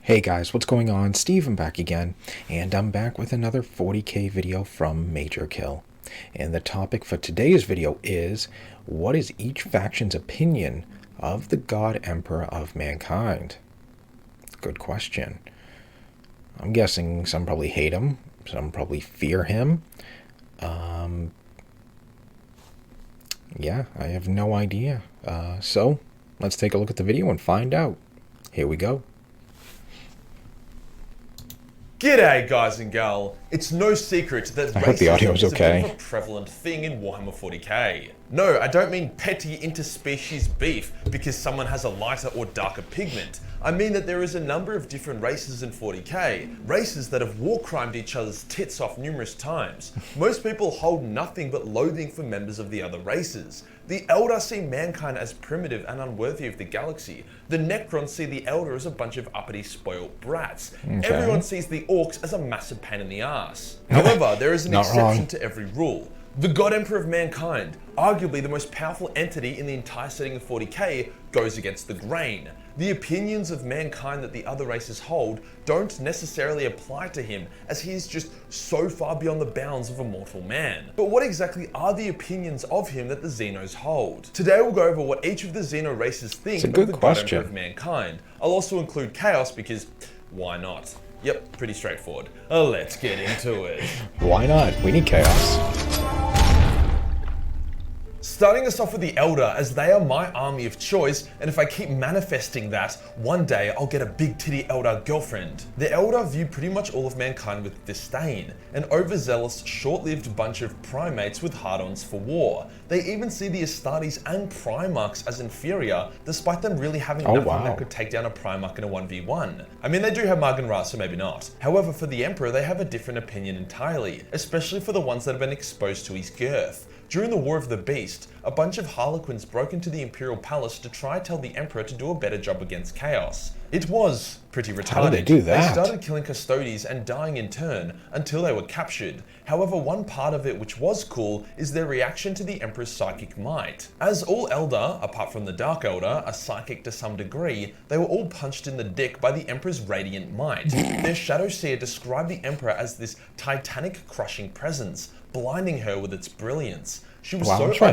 Hey guys, what's going on? Steven back again, and I'm back with another 40k video from Major Kill. And the topic for today's video is, what is each faction's opinion of the God Emperor of Mankind? Good question. I'm guessing some probably hate him, some probably fear him. Yeah, I have no idea. So, let's take a look at the video and find out. Here we go. G'day guys and gal, it's no secret that I hope the audio is racism is a okay. bit of a prevalent thing in Warhammer 40k. No, I don't mean petty interspecies beef because someone has a lighter or darker pigment. I mean that there is a number of different races in 40k, races that have war crimed each other's tits off numerous times. Most people hold nothing but loathing for members of the other races. The Eldar see mankind as primitive and unworthy of the galaxy. The Necrons see the Eldar as a bunch of uppity spoiled brats. Okay. Everyone sees the Orcs as a massive pain in the ass. However, there is an Not exception wrong. to every rule. The God Emperor of Mankind, arguably the most powerful entity in the entire setting of 40k, goes against the grain. The opinions of mankind that the other races hold don't necessarily apply to him, as he is just so far beyond the bounds of a mortal man. But what exactly are the opinions of him that the Xenos hold? Today we'll go over what each of the Xeno races think of the God Emperor of Mankind. I'll also include Chaos because, why not? Yep, pretty straightforward. Let's get into it. Why not? We need chaos. Starting us off with the Eldar, as they are my army of choice, and if I keep manifesting that, one day I'll get a big titty Eldar girlfriend. The Eldar view pretty much all of mankind with disdain, an overzealous, short-lived bunch of primates with hard-ons for war. They even see the Astartes and Primarchs as inferior, despite them really having nothing that could take down a Primarch in a 1v1. I mean, they do have Margan Ra, so maybe not. However, for the Emperor, they have a different opinion entirely, especially for the ones that have been exposed to his girth. During the War of the Beast, a bunch of Harlequins broke into the Imperial Palace to try to tell the Emperor to do a better job against Chaos. It was pretty retarded. How did they do that? They started killing Custodes and dying in turn until they were captured. However, one part of it which was cool is their reaction to the Emperor's psychic might. As all Eldar, apart from the Dark Eldar, are psychic to some degree, they were all punched in the dick by the Emperor's radiant might. Their Shadow Seer described the Emperor as this titanic crushing presence, blinding her with its brilliance. She was so overwhelmed by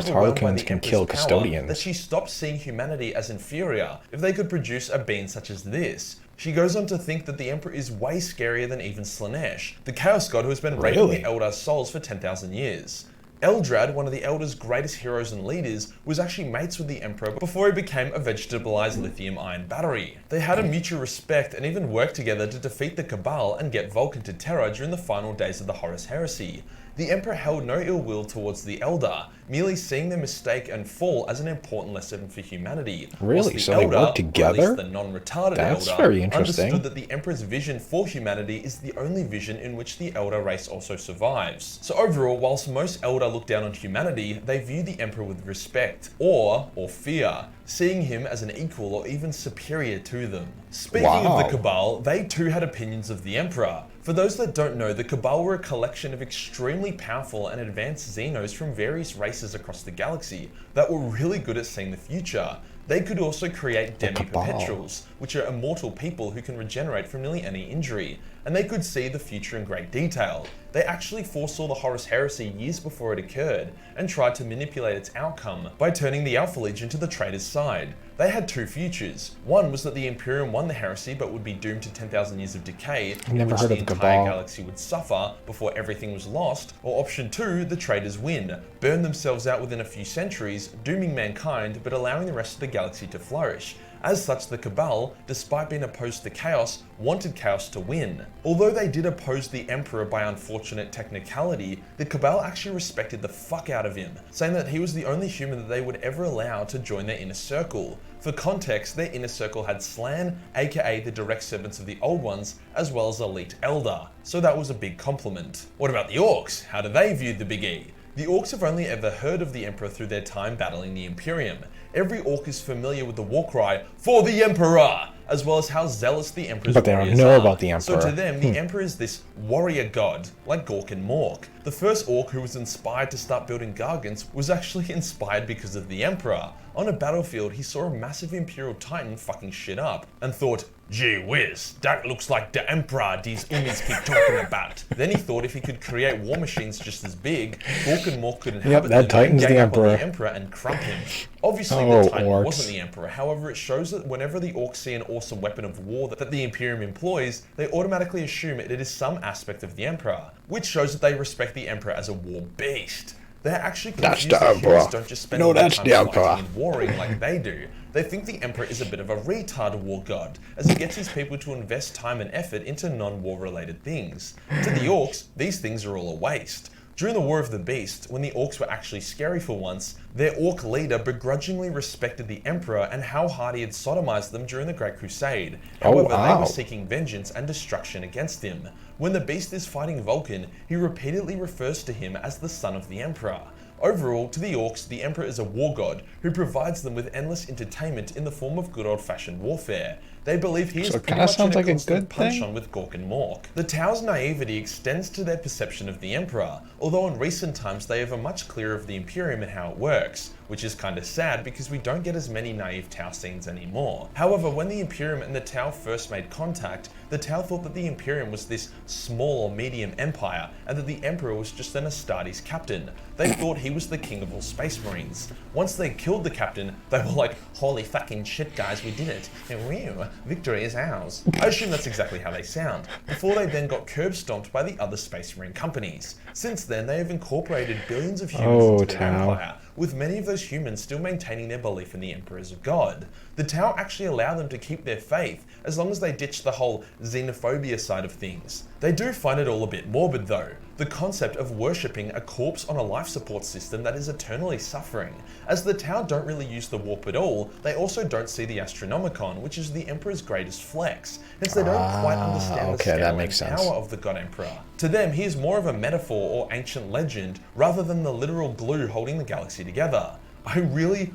the Emperor's power that she stopped seeing humanity as inferior if they could produce a being such as this. She goes on to think that the Emperor is way scarier than even Slanesh, the Chaos God who has been raiding the Eldar's souls for 10,000 years. Eldrad, one of the Eldar's greatest heroes and leaders, was actually mates with the Emperor before he became a vegetabilized lithium-ion battery. They had a mutual respect and even worked together to defeat the Cabal and get Vulcan to terror during the final days of the Horus Heresy. The Emperor held no ill will towards the Eldar, merely seeing their mistake and fall as an important lesson for humanity. Really? So they work together? Or at least the non-retarded That's Eldar very interesting. understood that the Emperor's vision for humanity is the only vision in which the Eldar race also survives. So overall, whilst most Eldar look down on humanity, they view the Emperor with respect, awe, or fear, seeing him as an equal or even superior to them. Speaking of the Cabal, they too had opinions of the Emperor. For those that don't know, the Cabal were a collection of extremely powerful and advanced Xenos from various races across the galaxy that were really good at seeing the future. They could also create demi-perpetuals, which are immortal people who can regenerate from nearly any injury, and they could see the future in great detail. They actually foresaw the Horus Heresy years before it occurred, and tried to manipulate its outcome by turning the Alpha Legion to the Traitors' side. They had two futures. One was that the Imperium won the heresy but would be doomed to 10,000 years of decay, in which the entire galaxy would suffer before everything was lost, or option two, the Traitors win, burn themselves out within a few centuries, dooming mankind but allowing the rest of the galaxy to flourish. As such, the Cabal, despite being opposed to Chaos, wanted Chaos to win. Although they did oppose the Emperor by unfortunate technicality, the Cabal actually respected the fuck out of him, saying that he was the only human that they would ever allow to join their inner circle. For context, their inner circle had Slann, aka the direct servants of the Old Ones, as well as elite Eldar, so that was a big compliment. What about the Orcs? How do they view the Big E? The Orcs have only ever heard of the Emperor through their time battling the Imperium. Every Orc is familiar with the war cry, "For the Emperor!" as well as how zealous the Emperor's But they don't know about the Emperor. So to them, the Emperor is this warrior god, like Gork and Mork, The first orc who was inspired to start building gargants was actually inspired because of the Emperor. On a battlefield, he saw a massive Imperial Titan fucking shit up and thought, gee whiz, that looks like the Emperor these Umis keep talking about. Then he thought if he could create war machines just as big, Gork and Mork could inhabit them Titan's and gang the up on Emperor. the Emperor and crump him. Obviously, Oh, the Titan orcs. wasn't the Emperor. However, it shows that whenever the orcs see an awesome weapon of war that the Imperium employs, they automatically assume it is some aspect of the Emperor, which shows that they respect the Emperor as a war beast. They're actually confused That's the that humans Emperor. don't just spend No, all their that's time the Emperor. fighting and warring like they do. They think the Emperor is a bit of a retard war god, as he gets his people to invest time and effort into non-war related things. To the orcs, these things are all a waste. During the War of the Beast, when the orcs were actually scary for once, their orc leader begrudgingly respected the Emperor and how hard he had sodomized them during the Great Crusade. However, they wow. were seeking vengeance and destruction against him. When the Beast is fighting Vulcan, he repeatedly refers to him as the son of the Emperor. Overall, to the orcs, the Emperor is a war god who provides them with endless entertainment in the form of good old-fashioned warfare. They believe he is So it pretty kinda much sounds in a like a constant good punch thing? on with Gork and Mork. The Tau's naivety extends to their perception of the Emperor, although in recent times they have a much clearer of the Imperium and how it works, which is kinda sad because we don't get as many naive Tau scenes anymore. However, when the Imperium and the Tau first made contact, the Tau thought that the Imperium was this small or medium empire, and that the Emperor was just an Astartes captain. They thought he was the king of all space marines. Once they killed the captain, they were like, holy fucking shit guys, we did it. And whew, victory is ours. I assume that's exactly how they sound, before they then got curb stomped by the other space marine companies. Since then, they have incorporated billions of humans into their Tau. empire, with many of those humans still maintaining their belief in the Emperor as a god. The Tau actually allow them to keep their faith, as long as they ditch the whole xenophobia side of things. They do find it all a bit morbid though, the concept of worshipping a corpse on a life support system that is eternally suffering. As the Tau don't really use the warp at all, they also don't see the Astronomicon, which is the Emperor's greatest flex, hence they don't quite understand the okay, scale that makes and sense. power of the God Emperor. To them, he is more of a metaphor or ancient legend, rather than the literal glue holding the galaxy together. I really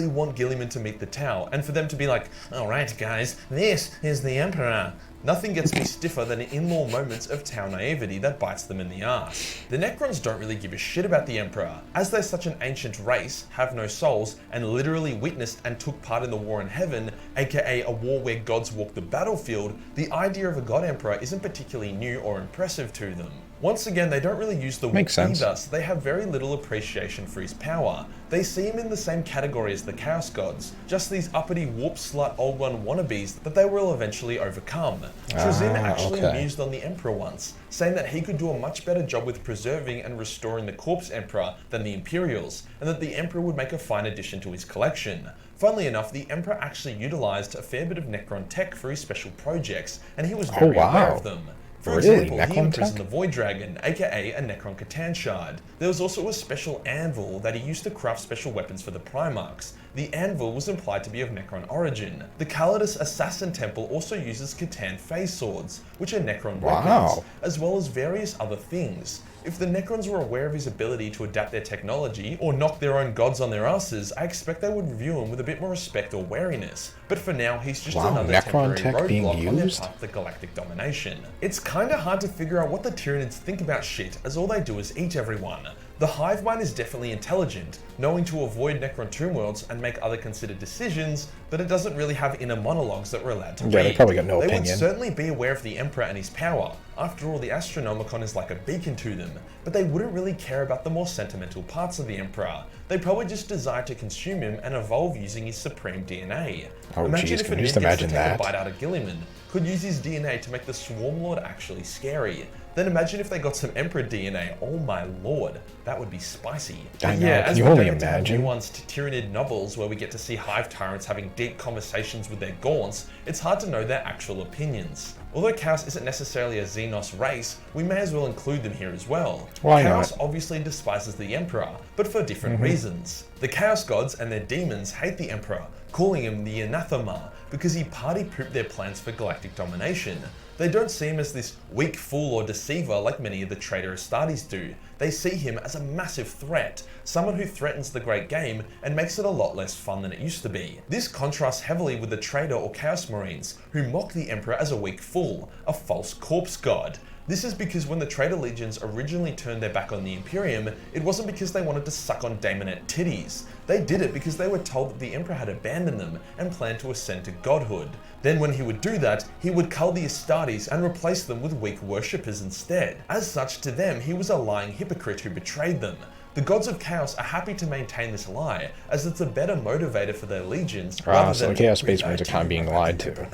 want Gilliman to meet the Tau, and for them to be like, alright guys, this is the Emperor. Nothing gets me stiffer than in-law moments of Tau naivety that bites them in the ass. The Necrons don't really give a shit about the Emperor. As they're such an ancient race, have no souls, and literally witnessed and took part in the war in heaven, aka a war where gods walk the battlefield, the idea of a God Emperor isn't particularly new or impressive to them. Once again, they don't really use the warp Makes sense. either, so they have very little appreciation for his power. They see him in the same category as the Chaos Gods, just these uppity warp slut old one wannabes that they will eventually overcome. Trazim actually mused on the Emperor once, saying that he could do a much better job with preserving and restoring the Corpse Emperor than the Imperials, and that the Emperor would make a fine addition to his collection. Funnily enough, the Emperor actually utilised a fair bit of Necron tech for his special projects, and he was very aware of them. For Really? example, he Necron imprisoned tech? the Void Dragon, aka a Necron Catan Shard. There was also a special anvil that he used to craft special weapons for the Primarchs. The anvil was implied to be of Necron origin. The Calidus Assassin Temple also uses Catan phase swords, which are Necron weapons, as well as various other things. If the Necrons were aware of his ability to adapt their technology, or knock their own gods on their asses, I expect they would view him with a bit more respect or wariness. But for now, he's just another Necron temporary tech being roadblock on their used? path to galactic domination. It's kinda hard to figure out what the Tyranids think about shit, as all they do is eat everyone. The hive mind is definitely intelligent, knowing to avoid Necron tomb worlds and make other considered decisions, but it doesn't really have inner monologues that we're allowed to read. Yeah, they probably got no They opinion. would certainly be aware of the Emperor and his power. After all, the Astronomicon is like a beacon to them, but they wouldn't really care about the more sentimental parts of the Emperor. They probably just desire to consume him and evolve using his supreme DNA. Oh Imagine jeez, if can a you just Nid gets imagine to take that? a bite out of Gilliman, could use his DNA to make the Swarm Lord actually scary. Then imagine if they got some Emperor DNA, oh my lord, that would be spicy. I But know, yeah, can as you we only go into imagine? nuanced Tyranid novels where we get to see Hive Tyrants having deep conversations with their Gaunts, it's hard to know their actual opinions. Although Chaos isn't necessarily a Xenos race, we may as well include them here as well. Why Chaos not? obviously despises the Emperor, but for different reasons. The Chaos Gods and their demons hate the Emperor, calling him the Anathema, because he party-pooped their plans for galactic domination. They don't see him as this weak fool or deceiver like many of the traitor Astartes do. They see him as a massive threat, someone who threatens the great game and makes it a lot less fun than it used to be. This contrasts heavily with the traitor or Chaos Marines, who mock the Emperor as a weak fool, a false corpse god. This is because when the traitor legions originally turned their back on the Imperium, it wasn't because they wanted to suck on Daemonette titties. They did it because they were told that the Emperor had abandoned them and planned to ascend to godhood. Then when he would do that, he would cull the Astartes and replace them with weak worshippers instead. As such, to them, he was a lying hypocrite who betrayed them. The gods of Chaos are happy to maintain this lie, as it's a better motivator for their legions. So the Chaos Space Marines are kind of being lied to.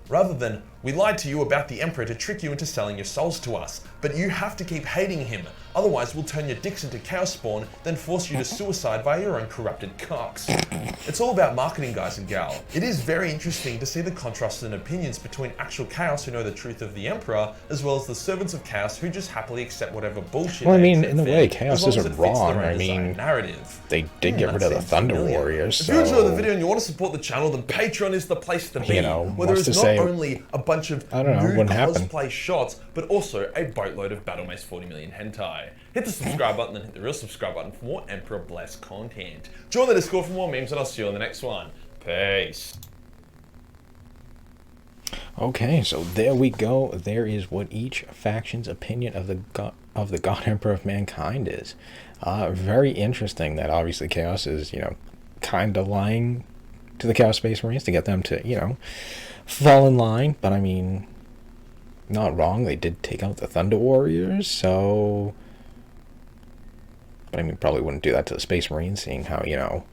Rather than, we lied to you about the Emperor to trick you into selling your souls to us, but you have to keep hating him, otherwise we'll turn your dicks into Chaos Spawn, then force you to suicide via your own corrupted cocks. It's all about marketing, guys and gal. It is very interesting to see the contrasts in opinions between actual Chaos who know the truth of the Emperor, as well as the servants of Chaos who just happily accept whatever bullshit. Well, I mean, in a way, Chaos isn't wrong. I mean, narrative. They did get rid of the Thunder Warriors. If you enjoyed the video and you want to support the channel, then Patreon is the place to be. You know, where there is not only a bunch of new cosplay shots, but also a boatload of Battle Mace 40 million hentai. Hit the subscribe button and hit the real subscribe button for more Emperor Bless content. Join the Discord for more memes and I'll see you on the next one. Peace. Okay, so there we go. There is what each faction's opinion of the God Emperor of Mankind is. Very interesting that obviously Chaos is, kind of lying to the Chaos Space Marines to get them to, fall in line. But I mean, not wrong. They did take out the Thunder Warriors, so... But I mean, probably wouldn't do that to the Space Marines, seeing how, you got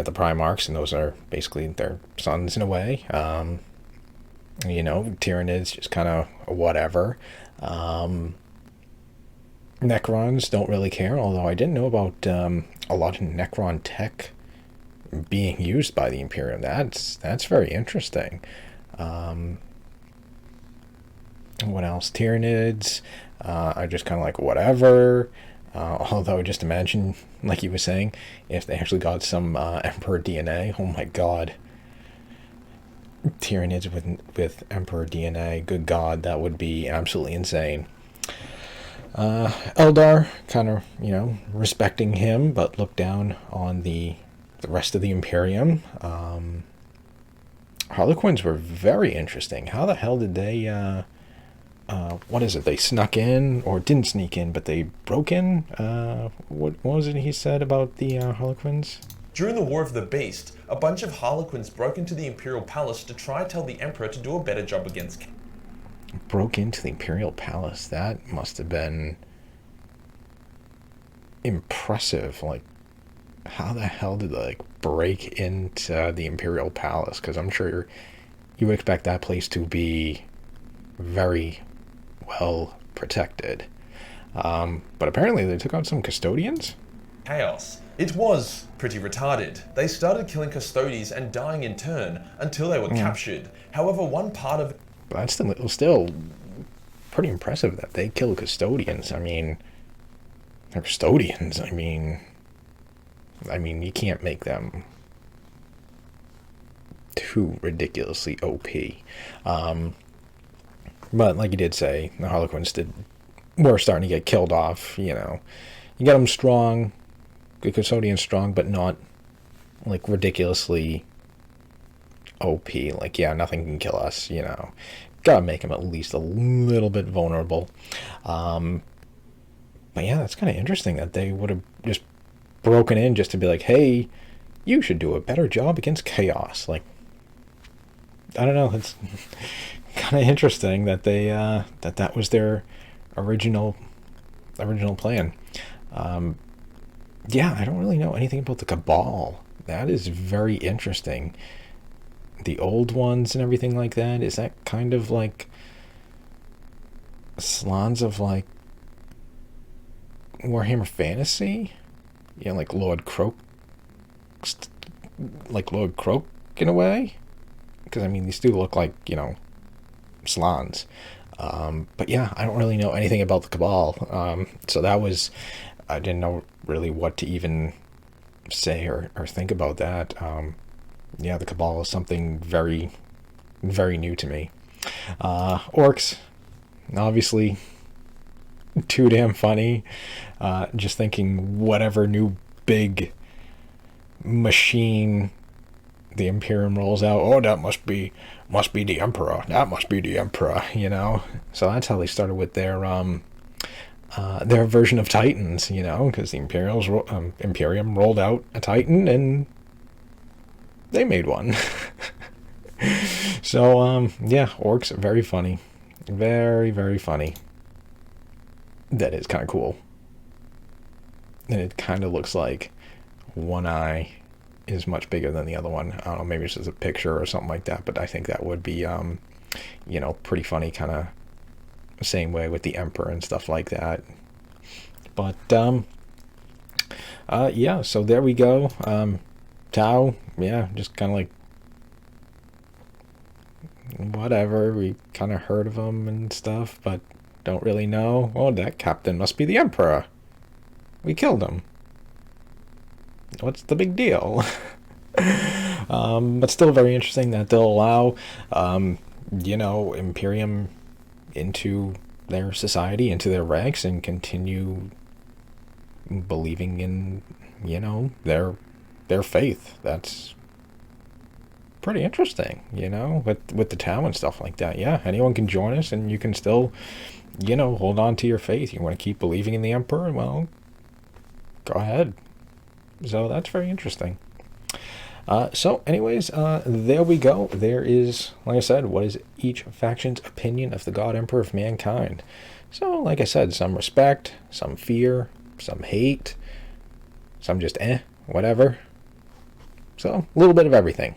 the Primarchs, and those are basically their sons in a way. Tyranids just kind of whatever. Necrons don't really care, although I didn't know about a lot of Necron tech being used by the Imperium. That's very interesting. What else? Tyranids are just kind of like whatever. Although, just imagine, like he was saying, if they actually got some Emperor DNA, oh my god. Tyranids with Emperor DNA, good god, that would be absolutely insane. Eldar, kind of, respecting him, but look down on the rest of the Imperium. Harlequins were very interesting. How the hell did they... what is it? They snuck in, or didn't sneak in, but they broke in? What was it he said about the Harlequins? During the War of the Beast, a bunch of Harlequins broke into the Imperial Palace to try to tell the Emperor to do a better job against... Broke into the Imperial Palace? That must have been impressive. Like, how the hell did they, break into the Imperial Palace? Because I'm sure you would expect that place to be very well protected. But apparently they took out some custodians? Chaos. It was pretty retarded. They started killing custodians and dying in turn until they were captured. However, one part of... But that's still pretty impressive that they killed custodians. I mean, they're custodians. I mean, you can't make them too ridiculously OP. But like you did say, the Harlequins were starting to get killed off, You get them strong, good custodians strong, but not, ridiculously OP. Nothing can kill us, Gotta make them at least a little bit vulnerable. But yeah, that's kind of interesting that they would have just broken in just to be like, hey, you should do a better job against Chaos. I don't know, it's... kind of interesting that they that was their original plan. Yeah, I don't really know anything about the Cabal. That is very interesting. The old ones and everything like that, is that kind of like slans of Warhammer Fantasy? Like Lord Croak, in a way? Because these do look like, slans. But yeah, I don't really know anything about the Cabal. So that was, I didn't know really what to even say or think about that. Yeah, the Cabal is something very, very new to me. Orcs, obviously, too damn funny. Just thinking whatever new big machine the Imperium rolls out, oh, that must be the Emperor. That must be the Emperor, you know? So that's how they started with their version of Titans, you know, because the Imperium rolled out a Titan and they made one. So, yeah, orcs are very funny. Very, very funny. That is kind of cool. And it kind of looks like one eye is much bigger than the other one. I don't know, maybe it's just a picture or something like that, but I think that would be, you know, pretty funny, kind of same way with the Emperor and stuff like that. But, yeah, so there we go. Tau, yeah, just kind of like, whatever, we kind of heard of him and stuff, but don't really know. Oh, that captain must be the Emperor. We killed him. What's the big deal? But still very interesting that they'll allow, you know, Imperium into their society, into their ranks, and continue believing in, you know, their faith. That's pretty interesting, you know, with the Tau and stuff like that. Yeah, anyone can join us, and you can still, you know, hold on to your faith. You want to keep believing in the Emperor? Well, go ahead. So that's very interesting. So anyways, there we go. There is, like I said, what is each faction's opinion of the God Emperor of mankind. So, like I said, some respect, some fear, some hate, some just whatever. So, a little bit of everything.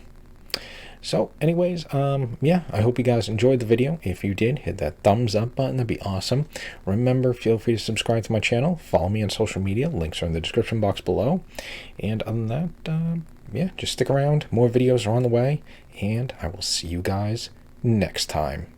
So, anyways, yeah, I hope you guys enjoyed the video. If you did, hit that thumbs up button. That'd be awesome. Remember, feel free to subscribe to my channel. Follow me on social media. Links are in the description box below. And other than that, yeah, just stick around. More videos are on the way. And I will see you guys next time.